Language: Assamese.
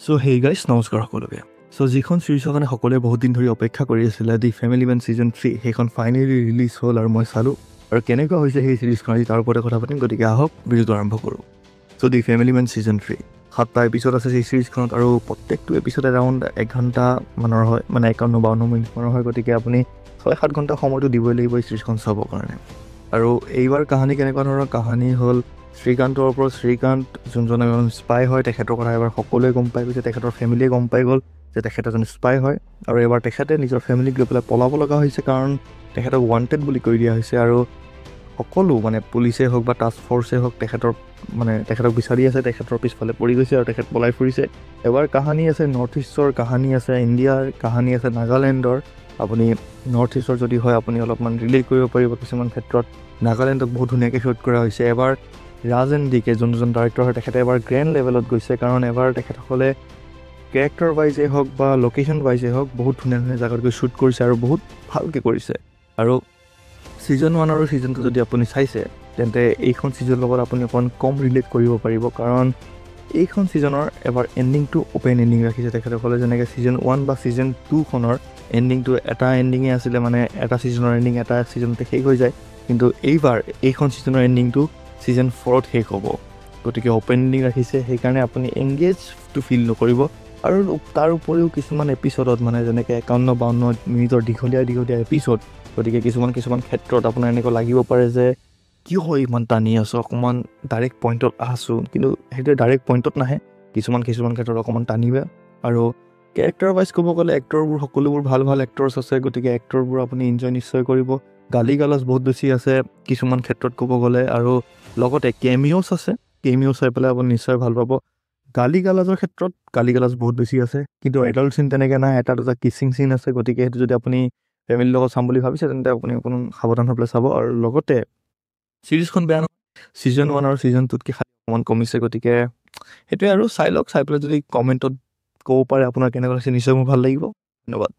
সো হেই গাইজ নমস্কাৰ সকলোকে। সো যিখন চিৰিজৰ কাৰণে সকলোৱে বহুত দিন ধৰি অপেক্ষা কৰি আছিলে দি ফেমিলি মেন ছিজন 3 সেইখন ফাইনেলি ৰিলিজ হ'ল আৰু মই চালোঁ আৰু কেনেকুৱা হৈছে সেই চিৰিজখন আজি তাৰ ওপৰতে কথা পাতিম। গতিকে আহক ভিডিঅ'টো আৰম্ভ কৰোঁ। So the family man season 3 7টা এপিছড আছে সেই চিৰিজখনত আৰু প্ৰত্যেকটো এপিছড এৰাউণ্ড 1 ঘণ্টা মানৰ হয়, মানে 51-52 মিনিট মানৰ হয়। গতিকে আপুনি 6-7 ঘণ্টা সময়টো দিবই লাগিব এই চিৰিজখন চাবৰ কাৰণে। আৰু এইবাৰ কাহানী কেনেকুৱা ধৰণৰ কাহানী হ'ল, শ্ৰীকান্তৰ ওপৰত শ্ৰীকান্ত যোনজন এজন স্পাই হয়, তেখেতৰ কথা এবাৰ সকলোৱে গম পাই গৈছে, তেখেতৰ ফেমিলিয়ে গম পাই গ'ল যে তেখেত এজন স্পাই হয়। আৰু এবাৰ তেখেতে নিজৰ ফেমিলিক লৈ পেলাই পলাব লগা হৈছে, কাৰণ তেখেতক ৱান্টেড বুলি কৈ দিয়া হৈছে। আৰু সকলো মানে পুলিচেই হওক বা টাস্ক ফ'ৰ্চেই হওক তেখেতক বিচাৰি আছে, তেখেতৰ পিছফালে পৰি গৈছে আৰু তেখেত পলাই ফুৰিছে। এবাৰ কাহানী আছে নৰ্থ ইষ্টৰ, কাহানী আছে ইণ্ডিয়াৰ, কাহানী আছে নাগালেণ্ডৰ। আপুনি নৰ্থ ইষ্টৰ যদি হয় আপুনি অলপমান ৰিলেট কৰিব পাৰিব কিছুমান ক্ষেত্ৰত। নাগালেণ্ডক বহুত ধুনীয়াকৈ শ্বুট কৰা হৈছে। এবাৰ ৰাজেন ডিকে যোনজন ডাইৰেক্টৰ হয়, তেখেতে এবাৰ গ্ৰেণ্ড লেভেলত গৈছে, কাৰণ এবাৰ তেখেতসকলে কেৰেক্টাৰ ৱাইজেই হওক বা লোকেশ্যন ৱাইজেই হওক বহুত ধুনীয়া ধুনীয়া জেগাত গৈ শ্বুট কৰিছে আৰু বহুত ভালকৈ কৰিছে। আৰু ছিজন 1 আৰু ছিজন 2 যদি আপুনি চাইছে তেন্তে এইখন ছিজনৰ লগত আপুনি অকণ কম ৰিলেট কৰিব পাৰিব, কাৰণ এইখন ছিজনৰ এবাৰ এণ্ডিংটো অ'পেন এণ্ডিং ৰাখিছে তেখেতসকলে। যেনেকৈ ছিজন 1 বা ছিজন 2খনৰ এণ্ডিংটো এটা এণ্ডিঙে আছিলে, মানে এটা ছিজনৰ এণ্ডিং এটা ছিজনতে শেষ হৈ যায়। কিন্তু এইবাৰ এইখন ছিজনৰ এণ্ডিংটো ছিজন 4ত শেষ হ'ব। গতিকে অ'পেন এণ্ডিং ৰাখিছে, সেইকাৰণে আপুনি এংগেজটো ফিল নকৰিব। আৰু তাৰ উপৰিও কিছুমান এপিছডত মানে যেনেকৈ 51-52 মিনিটৰ দীঘলীয়া এপিছড, গতিকে কিছুমান ক্ষেত্ৰত আপোনাৰ এনেকুৱা লাগিব পাৰে যে কিয় ইমান টানি আছোঁ, অকণমান ডাইৰেক্ট পইণ্টত আছোঁ, কিন্তু সেইটো ডাইৰেক্ট পইণ্টত নাহে, কিছুমান ক্ষেত্ৰত অকণমান টানিবে। আৰু কেৰেক্টাৰ ৱাইজ ক'ব গ'লে এক্টৰবোৰ সকলোবোৰ ভাল এক্টৰ্ছ আছে, গতিকে এক্টৰবোৰ আপুনি এনজয় নিশ্চয় কৰিব। গালি গালাজ বহুত বেছি আছে কিছুমান ক্ষেত্ৰত ক'ব গ'লে, আৰু লগতে কেমিঅ'ছ আছে, কেমিঅ' চাই পেলাই আপুনি নিশ্চয় ভাল পাব। গালি গালাজৰ ক্ষেত্ৰত গালি গালাজ বহুত বেছি আছে, কিন্তু এডাল্ট চিন তেনেকৈ নাই, এটা দুটা কিছিং চিন আছে। গতিকে সেইটো যদি আপুনি ফেমিলিৰ লগত চাম বুলি ভাবিছে তেন্তে আপুনি অকণমান সাৱধান হৈ পেলাই চাব। আৰু লগতে চিৰিজখন বেয়া নহয়, ছিজন 1 আৰু ছিজন 2তকৈ খালি অকণমান কমিছে। গতিকে সেইটোৱে আৰু চাই লওক, চাই পেলাই যদি কমেণ্টত ক'ব পাৰে আপোনাৰ কেনেকুৱা লাগিছে, নিশ্চয় মোৰ ভাল লাগিব। ধন্যবাদ।